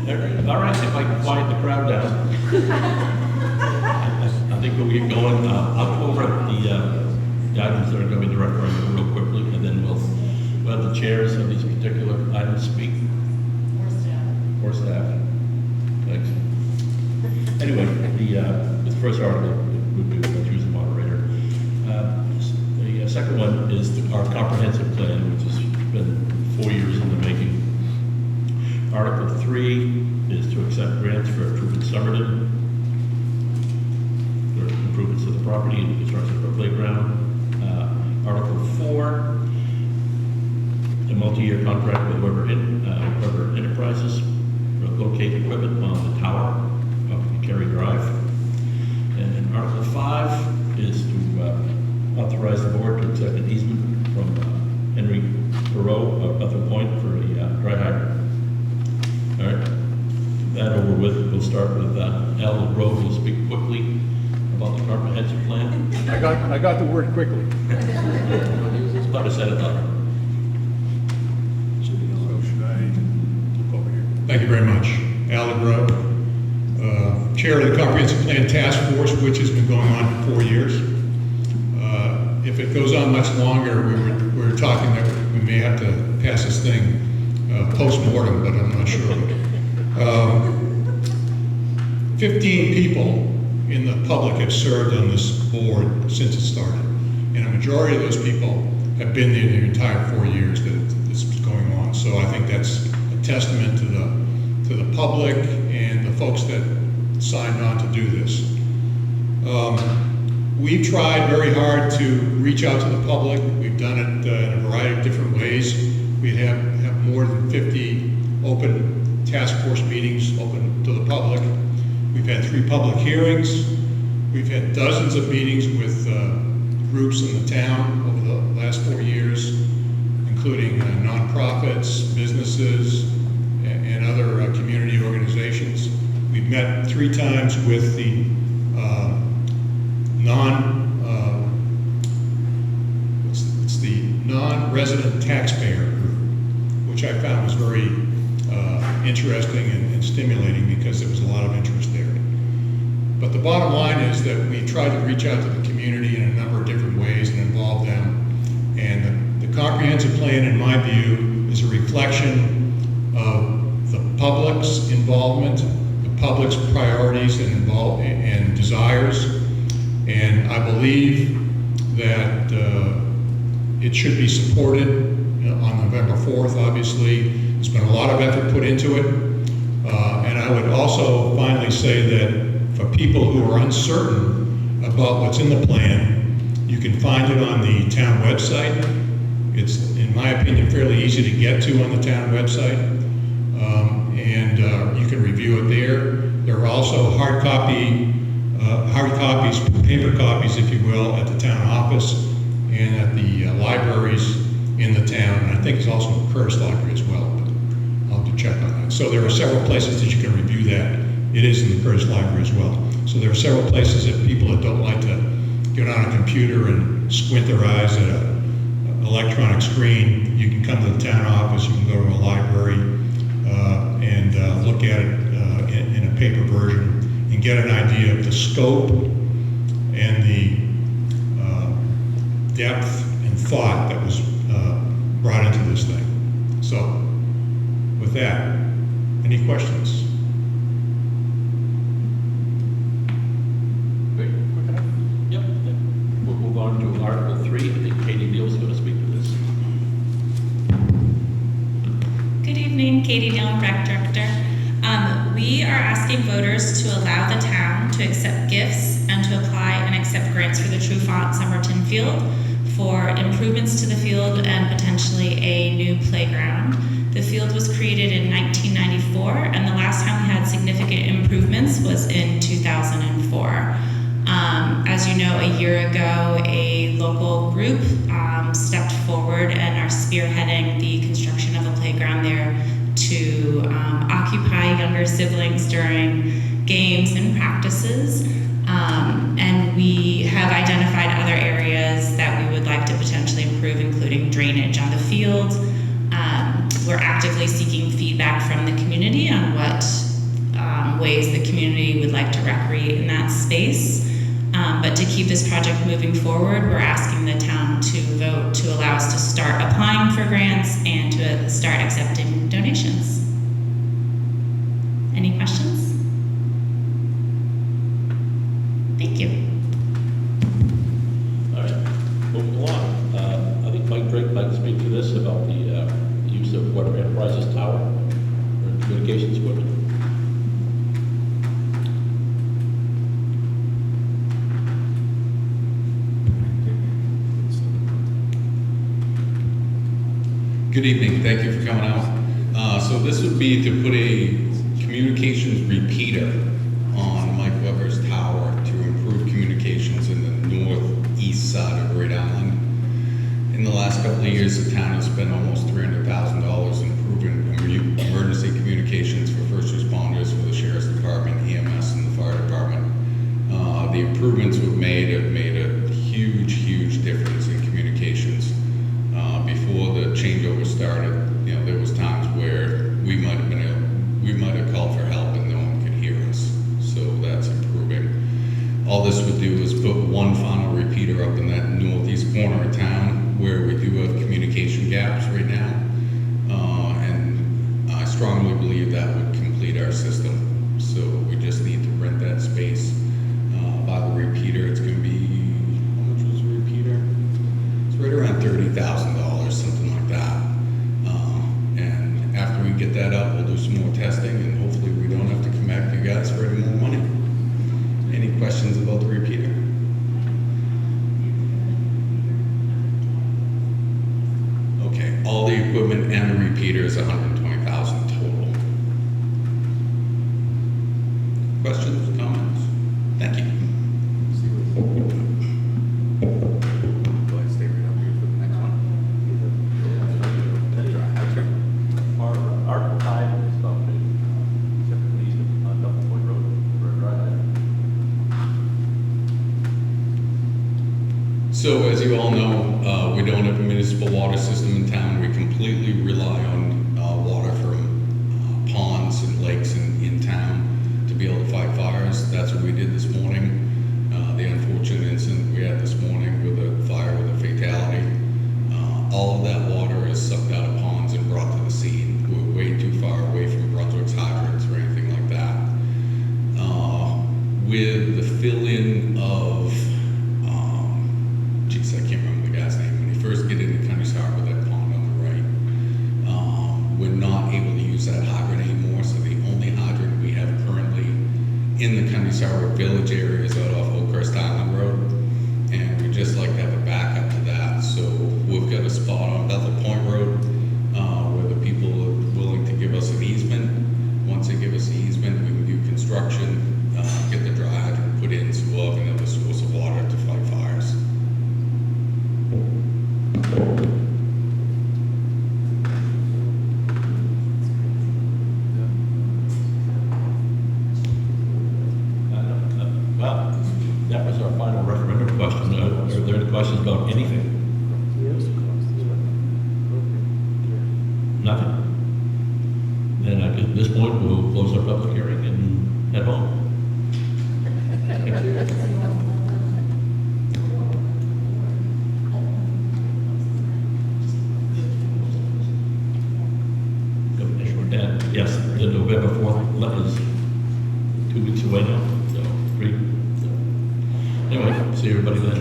All right, if I can quiet the crowd down. I think we'll get going. I'll go over the items that are going to be the referendum real quickly, and then we'll have the chairs of these particular items speak. Or staff. Thanks. Anyway, the first article would be we'll choose a moderator. The second one is our comprehensive plan, which has been 4 years in the making. Article 3 is to accept grants for improvements Somerton, for improvements to the property and construction of a playground. Article 4, a multi-year contract with Weber Enterprises to locate equipment on the tower of Carey Drive. And Article 5 is to authorize the board to accept an easement from Henry Perot of Bethel Point for a dry hydrant. All right, that over with, we'll start with Al Grove, who will speak quickly about the comprehensive plan. I got the word quickly. It's about to set it up. So should I look over here? Thank you very much. Al Grove, Chair of the Comprehensive Plan Task Force, which has been going on for 4 years. If it goes on much longer, we're talking that we may have to pass this thing post-mortem, but I'm not sure. 15 people in the public have served on this board since it started. And a majority of those people have been there the entire 4 years that this was going on. So I think that's a testament to the public and the folks that signed on to do this. We've tried very hard to reach out to the public. We've done it in a variety of different ways. We have more than 50 open task force meetings open to the public. We've had 3 public hearings. We've had dozens of meetings with groups in the town over the last 4 years, including nonprofits, businesses, and other community organizations. We've met 3 times with the non-resident taxpayer group, which I found was very interesting and stimulating because there was a lot of interest there. But the bottom line is that we tried to reach out to the community in a number of different ways and involve them. And the comprehensive plan, in my view, is a reflection of the public's involvement, the public's priorities and desires. And I believe that it should be supported on November 4th, obviously. There's been a lot of effort put into it. And I would also finally say that for people who are uncertain about what's in the plan, you can find it on the town website. It's, in my opinion, fairly easy to get to on the town website. And you can review it there. There are also hard copies, paper copies, if you will, at the town office and at the libraries in the town. And I think it's also in the Curtis Library as well, but I'll have to check on that. So there are several places that you can review that. It is in the Curtis Library as well. So there are several places that people that don't like to get on a computer and squint their eyes at an electronic screen, you can come to the town office, you can go to a library and look at it in a paper version and get an idea of the scope and the depth and thought that was brought into this thing. So, with that, any questions? Great. Yep. We'll move on to Article 3. I think Katie Neal's going to speak to this. Good evening, Katie Neal, Rec Director. We are asking voters to allow the town to accept gifts and to apply and accept grants for the Trufant Somerton Field for improvements to the field and potentially a new playground. The field was created in 1994, and the last time we had significant improvements was in 2004. As you know, a year ago, a local group stepped forward and are spearheading the construction of a playground there to occupy younger siblings during games and practices. And we have identified other areas that we would like to potentially improve, including drainage on the field. We're actively seeking feedback from the community on what ways the community would like to recreate in that space. But to keep this project moving forward, we're asking the town to vote to allow us to start applying for grants and to start accepting donations. Any questions? Thank you. All right, moving along. I think Mike Drake might speak to this about the use of Water Enterprises Tower for communications equipment. Good evening, thank you for coming out. So this would be to put a communications repeater on Mike Weber's tower to improve communications in the northeast side of Great Island. In the last couple of years, the town has spent almost $300,000 improving emergency communications for first responders, for the sheriff's department, EMS, and the fire department. The improvements we've made have made a huge difference in communications. Before the changeover started, you know, there was times where we might have called for help and no one could hear us. So that's improving. All this would do is put one final repeater up in that northeast corner of town where we do have communication gaps right now. And I strongly believe that would complete our system. So we just need to rent that space. By the repeater, it's going to be, how much was the repeater? It's right around $30,000, something like that. And after we get that up, we'll do some more testing, and hopefully we don't have to come back to you guys for any more money. Any questions about the repeater? Okay, all the equipment and the repeater is $120,000 total. Questions, comments? Thank you. Our time is about typically on Double Point Road, we're driving. So as you all know, we don't have a municipal water system in town. We completely rely on water from ponds and lakes in town to be able to fight fires. That's what we did this morning. The unfortunate incident we had this morning with a fire with a fatality. All of that water is sucked out of ponds and brought to the scene. We're way too far away from Brunswick's hydrants or anything like that. With the fill-in of, geez, I can't remember the guy's name. When you first get into County Harbor, that pond on the right, we're not able to use that hydrant anymore. So the only hydrant we have currently in the County Harbor Village area is out off Oakhurst Island Road. And we just like to have a backup to that. So we've got a spot on Bethel Point Road where the people are willing to give us an easement. Once they give us the easement, we can do construction, get the dry hydrant put in, so we'll have another source of water to fight fires. Well, that was our final referendum question. Are there any questions about anything? Nothing? Then at this point, we'll close our public hearing and head home. Commissioner Dan, yes, the November 4th letter is 2 weeks away now, so great. Anyway, see everybody then.